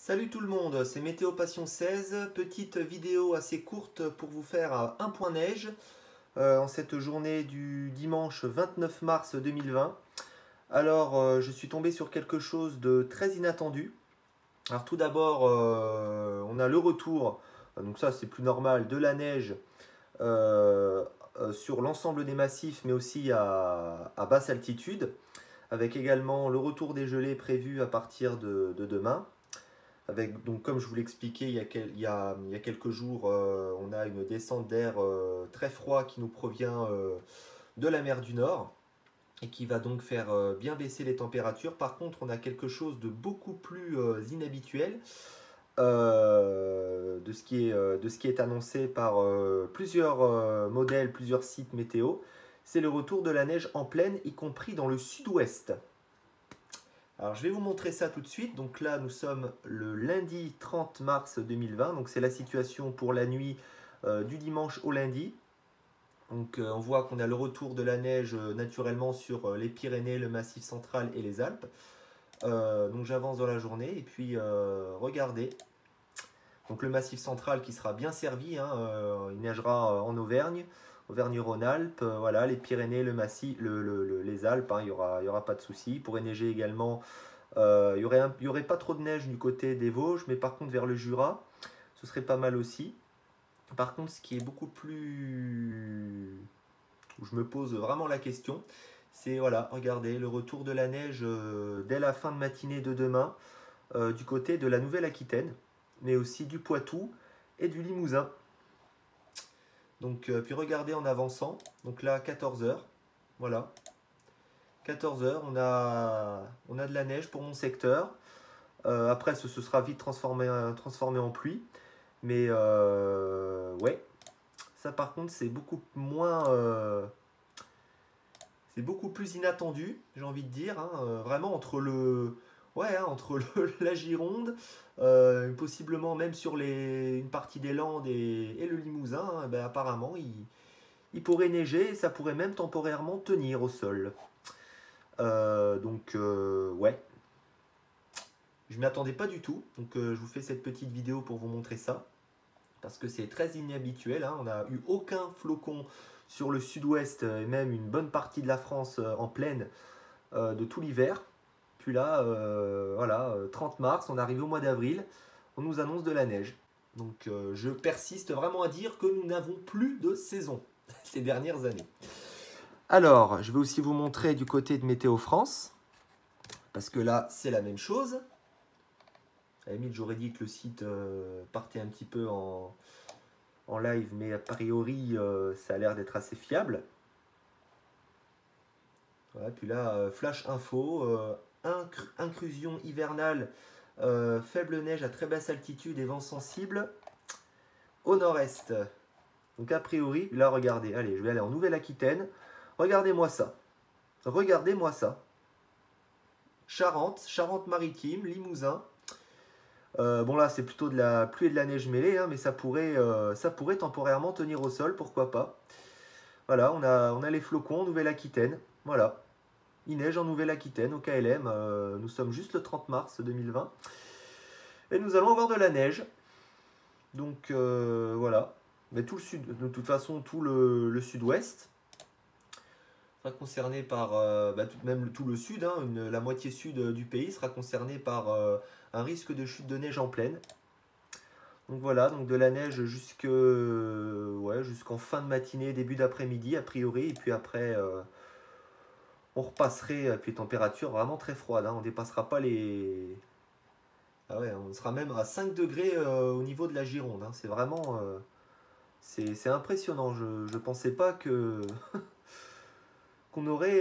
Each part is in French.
Salut tout le monde, c'est Météo Passion 16, petite vidéo assez courte pour vous faire un point neige en cette journée du dimanche 29 mars 2020. Alors je suis tombé sur quelque chose de très inattendu. Alors tout d'abord on a le retour, donc ça c'est plus normal, de la neige euh, sur l'ensemble des massifs mais aussi à basse altitude, avec également le retour des gelées prévu à partir de demain. Avec, donc, comme je vous l'expliquais il y a quelques jours, on a une descente d'air très froid qui nous provient de la mer du Nord et qui va donc faire bien baisser les températures. Par contre, on a quelque chose de beaucoup plus inhabituel de ce qui est annoncé par plusieurs modèles, plusieurs sites météo. C'est le retour de la neige en plaine, y compris dans le sud-ouest. Alors je vais vous montrer ça tout de suite. Donc là nous sommes le lundi 30 mars 2020. Donc c'est la situation pour la nuit du dimanche au lundi. Donc on voit qu'on a le retour de la neige naturellement sur les Pyrénées, le Massif central et les Alpes. Donc j'avance dans la journée et puis regardez. Donc le Massif central qui sera bien servi, hein, il neigera en Auvergne, Auvergne-Rhône-Alpes, voilà, les Pyrénées, le Massif, les Alpes, hein, il y aura pas de souci. Il pourrait neiger également, il y aurait pas trop de neige du côté des Vosges, mais par contre vers le Jura, ce serait pas mal aussi. Par contre, ce qui est beaucoup plus, où je me pose vraiment la question, c'est voilà, regardez, le retour de la neige dès la fin de matinée de demain du côté de la Nouvelle-Aquitaine, mais aussi du Poitou et du Limousin. Donc, puis regardez en avançant, donc là 14 heures, voilà, 14 heures, on a de la neige pour mon secteur. Après, ce sera vite transformé en pluie. Mais ouais, ça par contre, c'est beaucoup moins. C'est beaucoup plus inattendu, j'ai envie de dire. Hein. Vraiment, entre le. Ouais, hein, entre la Gironde, possiblement même sur une partie des Landes et le Limousin, hein, ben, apparemment, il pourrait neiger et ça pourrait même temporairement tenir au sol. Ouais, je m'y attendais pas du tout. Donc, je vous fais cette petite vidéo pour vous montrer ça. Parce que c'est très inhabituel. Hein. On n'a eu aucun flocon sur le sud-ouest et même une bonne partie de la France en pleine de tout l'hiver. Puis là, voilà, 30 mars, on arrive au mois d'avril, on nous annonce de la neige. Donc je persiste vraiment à dire que nous n'avons plus de saison ces dernières années. Alors, je vais aussi vous montrer du côté de Météo France, parce que là, c'est la même chose. À la limite, j'aurais dit que le site partait un petit peu en live, mais a priori, ça a l'air d'être assez fiable. Voilà, puis là, flash info, inclusion hivernale, faible neige à très basse altitude et vent sensible au nord-est. Donc a priori, là regardez, allez, je vais aller en Nouvelle-Aquitaine. Regardez-moi ça. Regardez-moi ça. Charente, Charente-Maritime, Limousin. Bon là c'est plutôt de la pluie et de la neige mêlée, hein, mais ça pourrait temporairement tenir au sol, pourquoi pas. Voilà, on a les flocons en Nouvelle-Aquitaine. Voilà. Il neige en Nouvelle-Aquitaine, au KLM. Nous sommes juste le 30 mars 2020. Et nous allons avoir de la neige. Donc voilà. Mais tout le sud, de toute façon, tout le sud-ouest sera concerné par, même tout le sud, hein, la moitié sud du pays sera concerné par un risque de chute de neige en pleine. Donc voilà, donc de la neige jusqu'en fin de matinée, début d'après-midi a priori. Et puis après, on repasserait, puis température vraiment très froide. Hein, on ne dépassera pas les... Ah ouais, on sera même à 5 degrés au niveau de la Gironde. Hein, c'est vraiment... c'est impressionnant. Je ne pensais pas que... qu'on aurait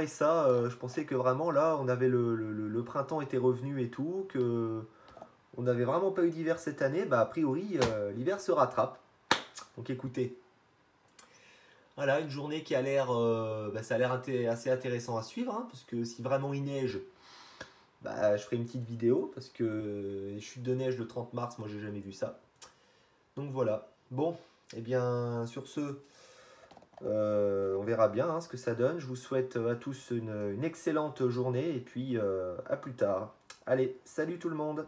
ça. Je pensais que vraiment là, on avait le printemps était revenu et tout, que on n'avait vraiment pas eu d'hiver cette année. Bah, a priori, l'hiver se rattrape. Donc écoutez, voilà, une journée qui a l'air, ça a l'air assez intéressant à suivre, hein, parce que si vraiment il neige, bah, je ferai une petite vidéo, parce que les chutes de neige le 30 mars, moi j'ai jamais vu ça. Donc voilà. Bon, et bien sur ce, on verra bien hein, ce que ça donne. Je vous souhaite à tous une excellente journée, et puis à plus tard. Allez, salut tout le monde!